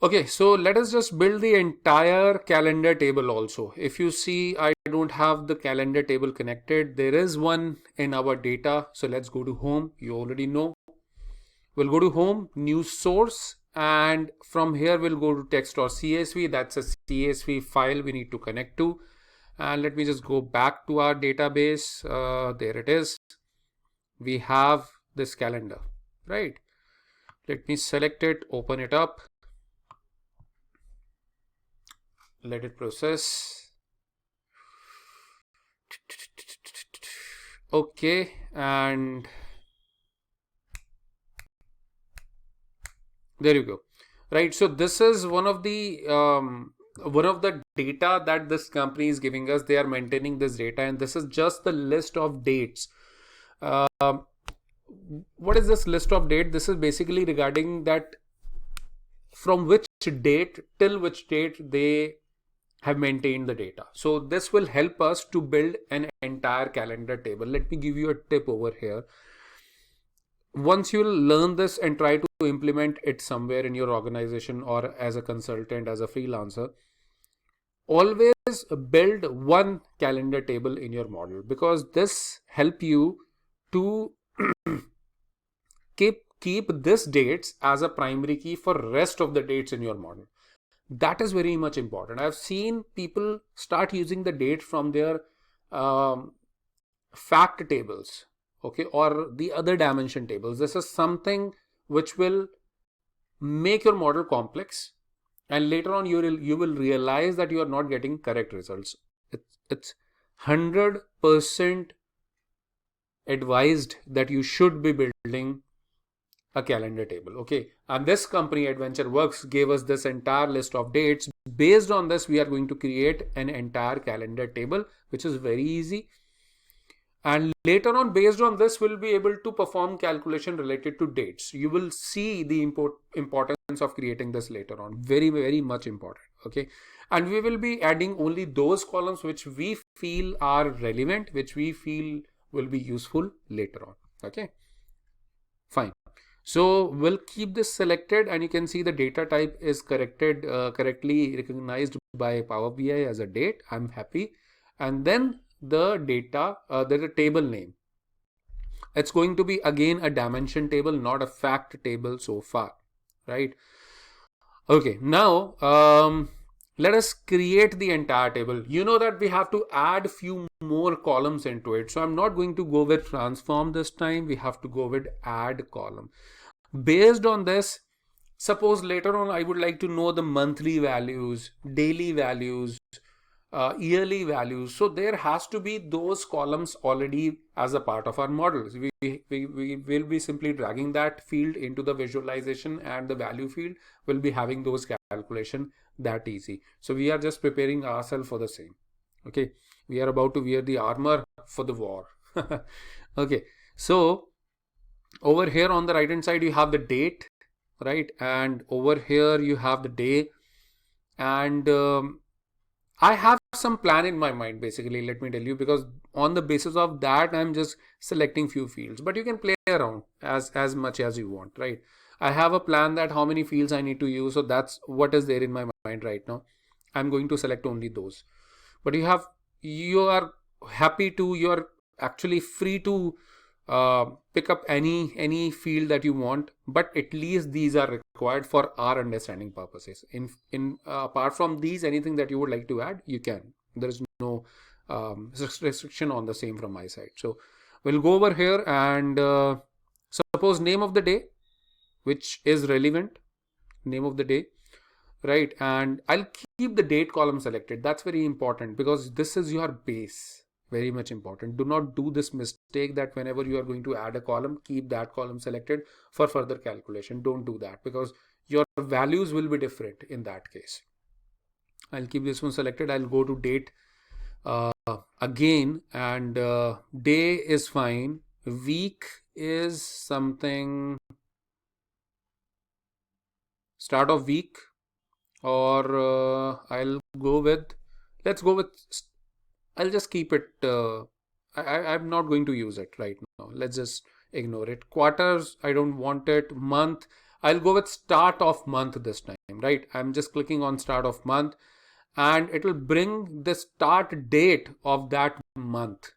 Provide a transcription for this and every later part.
Okay, so let us just build the entire calendar table also. If you see, I don't have the calendar table connected. There is one in our data. So let's go to home. You already know. We'll go to home, new source, and from here we'll go to text or CSV. That's a CSV file we need to connect to. And let me just go back to our database. There it is. We have this calendar, right? Let me select it, open it up, let it process. Okay, and there you go. Right, so this is one of the data that this company is giving us. They are maintaining this data, and this is just the list of dates. Um, what is this list of date? This is basically regarding that from which date till which date they have maintained the data. So this will help us to build an entire calendar table. Let me give you a tip over here. Once you learn this and try to implement it somewhere in your organization or as a consultant, as a freelancer, always build one calendar table in your model, because this help you to keep this dates as a primary key for rest of the dates in your model. That is very much important. I've seen people start using the date from their um, fact tables, okay, or the other dimension tables. This is something which will make your model complex, and later on you will realize that you are not getting correct results. It's 100% advised that you should be building a calendar table. Okay, and this company Adventure Works gave us this entire list of dates. Based on this, we are going to create an entire calendar table, which is very easy. And later on, based on this, we'll be able to perform calculation related to dates. You will see the importance of creating this later on. Very, very much important. Okay, and we will be adding only those columns which we feel are relevant, which we feel will be useful later on. Okay, fine. So we'll keep this selected, and you can see the data type is correctly recognized by Power BI as a date. I'm happy. And then the data, the table name. It's going to be again a dimension table, not a fact table so far, right? Okay, now let us create the entire table. You know that we have to add few more columns into it. So I'm not going to go with transform this time. We have to go with add column. Based on this, suppose later on I would like to know the monthly values, daily values, yearly values. So there has to be those columns already as a part of our models. We will be simply dragging that field into the visualization, and the value field will be having those calculation that easy. So we are just preparing ourselves for the same. Okay, we are about to wear the armor for the war. Okay, so over here on the right hand side you have the date, right, and over here you have the day, and I have some plan in my mind, basically, let me tell you, because on the basis of that I'm just selecting few fields, but you can play around as much as you want, right? I have a plan that how many fields I need to use, so that's what is there in my mind right now. I'm going to select only those, but you are happy to, you're actually free to pick up any field that you want, but at least these are required for our understanding purposes. In apart from these, anything that you would like to add, you can. There is no restriction on the same from my side. So we'll go over here and suppose name of the day, which is relevant, name of the day, right? And I'll keep the date column selected. That's very important because this is your base. Very much important. Do not do this mistake that whenever you are going to add a column, keep that column selected for further calculation. Don't do that, because your values will be different in that case. I'll keep this one selected. I'll go to date uh, again, and day is fine. Week is something, start of week, or let's go with, I'll just keep it. I'm not going to use it right now. Let's just ignore it. Quarters, I don't want it. Month, I'll go with start of month this time, right? I'm just clicking on start of month, and it will bring the start date of that month.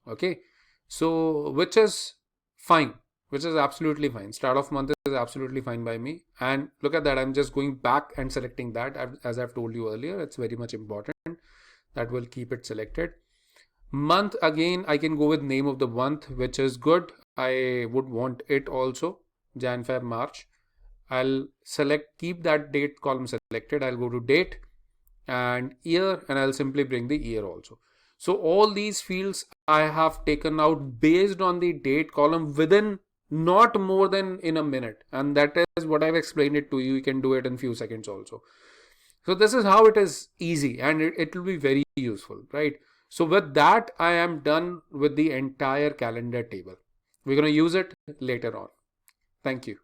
Okay, so which is fine, which is absolutely fine. Start of month is absolutely fine by me. And look at that, I'm just going back and selecting that. As I've told you earlier, it's very much important. That will keep it selected. Month, again, I can go with name of the month, which is good. I would want it also, Jan, Feb, March. I'll select, keep that date column selected. I'll go to date and year, and I'll simply bring the year also. So all these fields I have taken out based on the date column within not more than in a minute. And that is what I've explained it to you. You can do it in few seconds also. So this is how it is easy, and it will be very useful, right? So with that, I am done with the entire calendar table. We're going to use it later on. Thank you.